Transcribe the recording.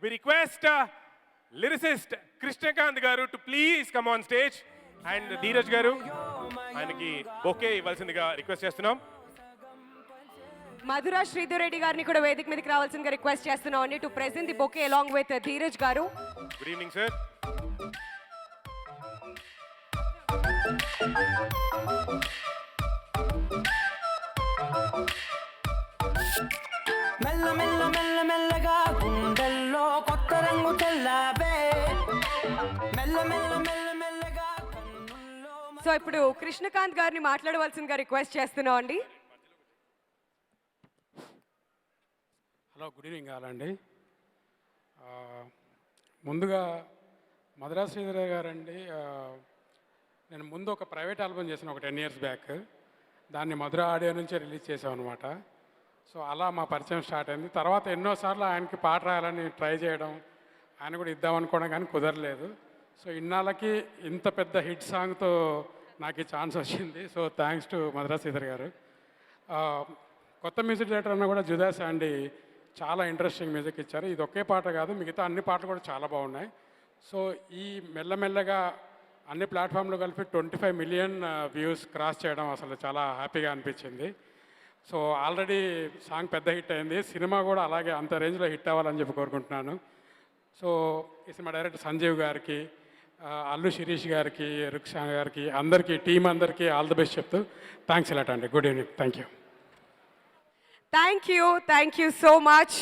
we request lyricist Krishnakant garu to please come on stage and Dheeraj garu ఆయనకి bouquet ఇవ్వాల్సిందిగా request చేస్తున్నాం. మధురా శ్రీధర్ రెడ్డి గారిని కూడా వేదిక మీదకి రావాల్సిందిగా రిక్వెస్ట్ చేస్తున్నాం అండి to present the bouquet along with Dheeraj గారు. Good evening sir. మెల్ల మెల్ల మెల్ల మెల్లగా గుండెల్లో కొత్త రంగు తెల్లావే మెల్ల మెల్ల మెల్ల మెల్లగా కన్నుల్లో. సో ఇప్పుడు కృష్ణకాంత్ గారిని మాట్లాడవలసిందిగా రిక్వెస్ట్ చేస్తున్నాం అండి. హలో, గుడ్ ఈవినింగ్ కావాలండి. ముందుగా మధురా శ్రీధర్ గారండి, నేను ముందు ఒక ప్రైవేట్ ఆల్బమ్ చేసిన ఒక 10 years బ్యాక్. దాన్ని మధుర ఆడియో నుంచే రిలీజ్ చేసాం అనమాట. సో అలా మా పరిచయం స్టార్ట్ అయింది. తర్వాత ఎన్నోసార్లు ఆయనకి పాట రాయాలని ట్రై చేయడం, ఆయన కూడా ఇద్దామనుకోవడం కానీ కుదరలేదు. సో ఇన్నాళ్ళకి ఇంత పెద్ద హిట్ సాంగ్తో నాకు ఈ ఛాన్స్ వచ్చింది. So thanks to Madhura Sridhar గారు. కొత్త మ్యూజిక్ డైరెక్టర్ అన్న కూడా జుదా శాండీ చాలా ఇంట్రెస్టింగ్ మ్యూజిక్ ఇచ్చారు. ఇది ఒకే పాట కాదు, మిగతా అన్ని పాటలు కూడా చాలా బాగున్నాయి. సో ఈ మెల్లమెల్లగా అన్ని ప్లాట్ఫామ్లో కలిపి 25 million వ్యూస్ క్రాస్ చేయడం అసలు చాలా హ్యాపీగా అనిపించింది. సో ఆల్రెడీ సాంగ్ పెద్ద హిట్ అయింది, సినిమా కూడా అలాగే అంత రేంజ్లో హిట్ అవ్వాలని చెప్పి కోరుకుంటున్నాను. సో ఈ సినిమా డైరెక్టర్ సంజీవ్ గారికి, అల్లు శిరీష్ గారికి, రుక్షాన్ గారికి, అందరికీ టీం అందరికీ ఆల్ ది బెస్ట్ చెప్తూ థ్యాంక్స్ ఎలాట్ అండి. Good evening. Thank you. Thank you so much.